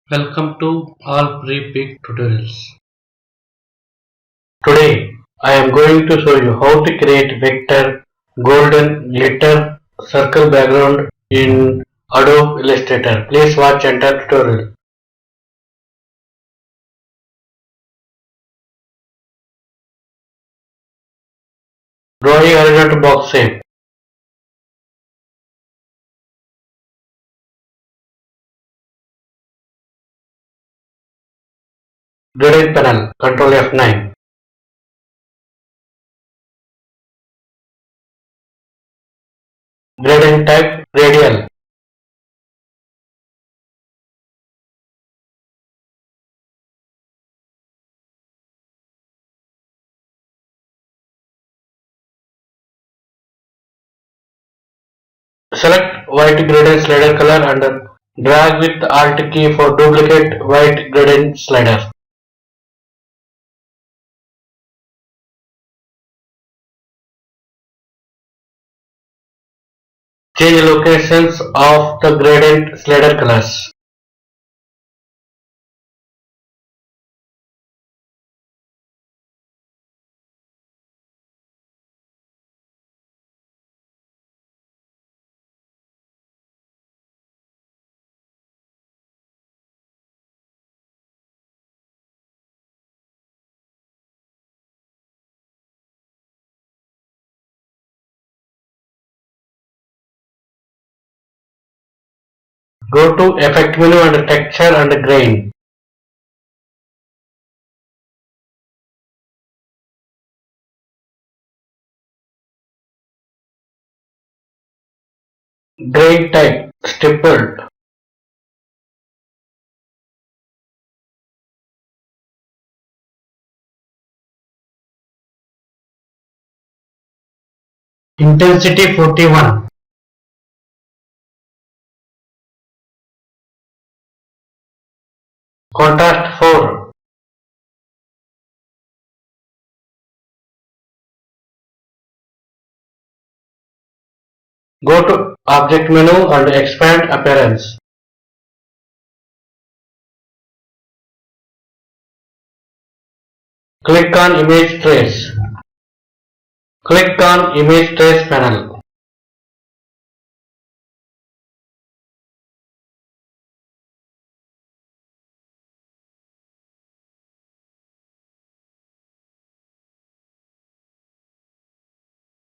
Welcome to all pre-pick tutorials. Today I am going to show you how to create vector golden glitter circle background in Adobe Illustrator. Please watch entire tutorial. Drawing horizontal box shape. Gradient panel. Control F9. Gradient type radial. Select white gradient slider color and drag with Alt key for duplicate white gradient slider. Change locations of the gradient slider colors. Go to Effect menu and Texture and Grain. Grain type stippled. Intensity 41. Contrast 4. Go to Object menu and expand Appearance. Click on Image Trace. Click on Image Trace panel.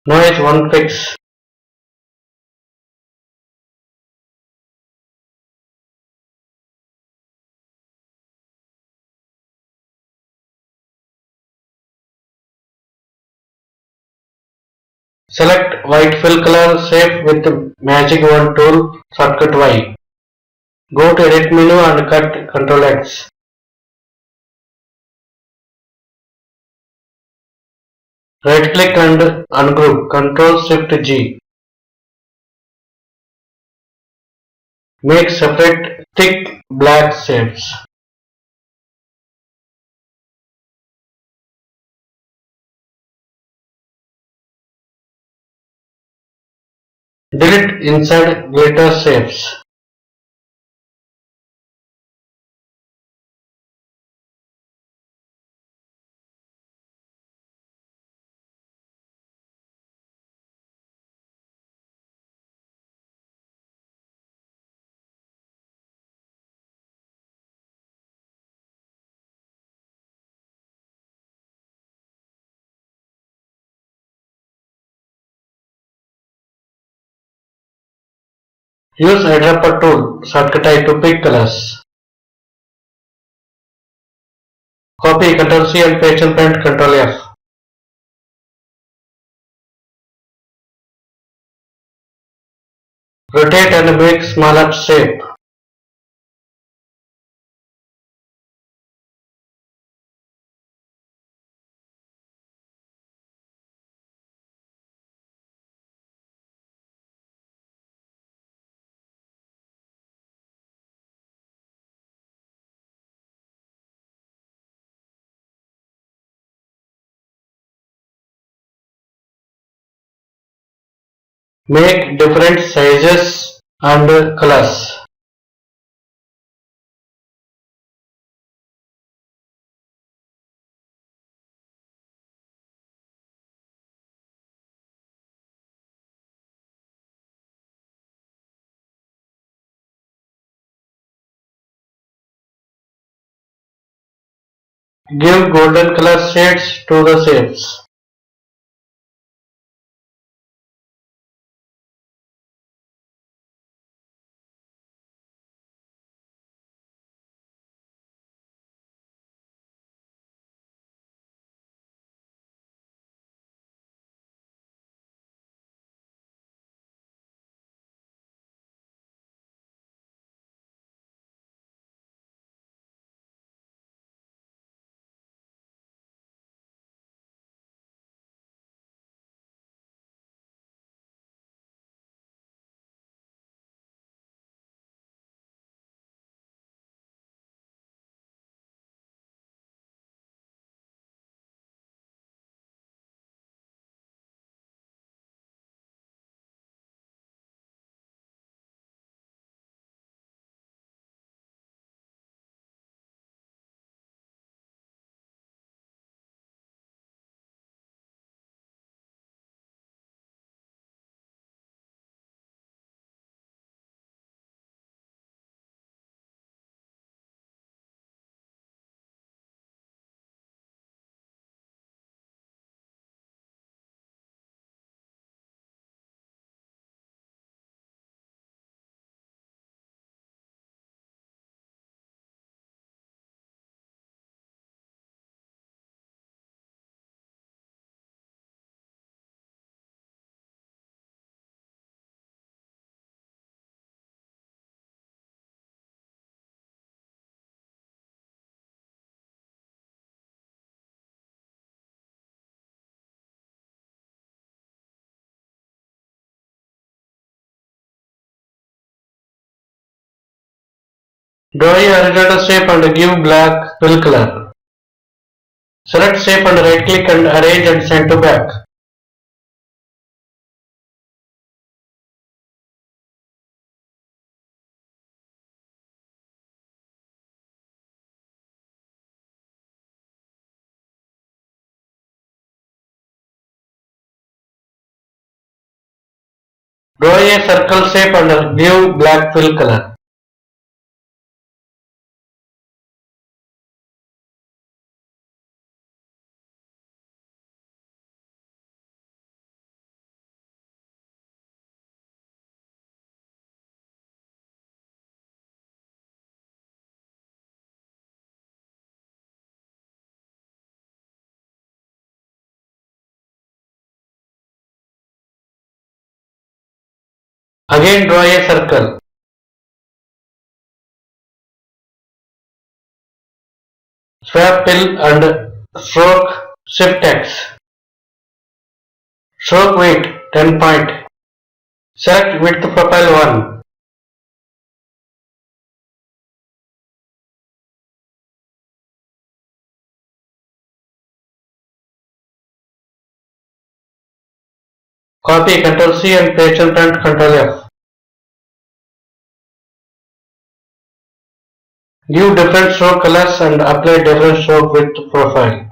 Noise 1 fix. Select white fill color shape with Magic Wand tool, shortcut Y. Go to Edit menu and cut Ctrl X. Right click and ungroup, Ctrl Shift G. Make separate thick black shapes. Delete inside glitter shapes. Use eyedropper tool, shortcut I to pick colors. Copy Ctrl C and paste and print Ctrl F. Rotate and make smaller shape. Make different sizes and colors. Give golden color shades to the shapes. Draw a horizontal shape and give black fill color. Select shape and right click and arrange and send to back. Draw a circle shape and give black fill color. Again draw a circle. Swap fill and stroke shift X. Stroke weight 10 point. Select width profile 1. Copy Ctrl C and paste in front Ctrl F. Give different stroke colors and apply different stroke width profile.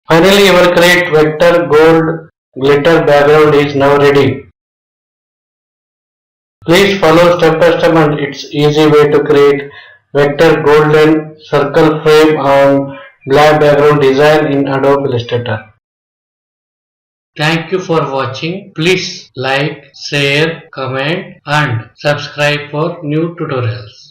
Finally, your create vector gold glitter background is now ready. Please follow step by step and it's easy way to create vector golden circle frame on black background design in Adobe Illustrator. Thank you for watching. Please like, share, comment and subscribe for new tutorials.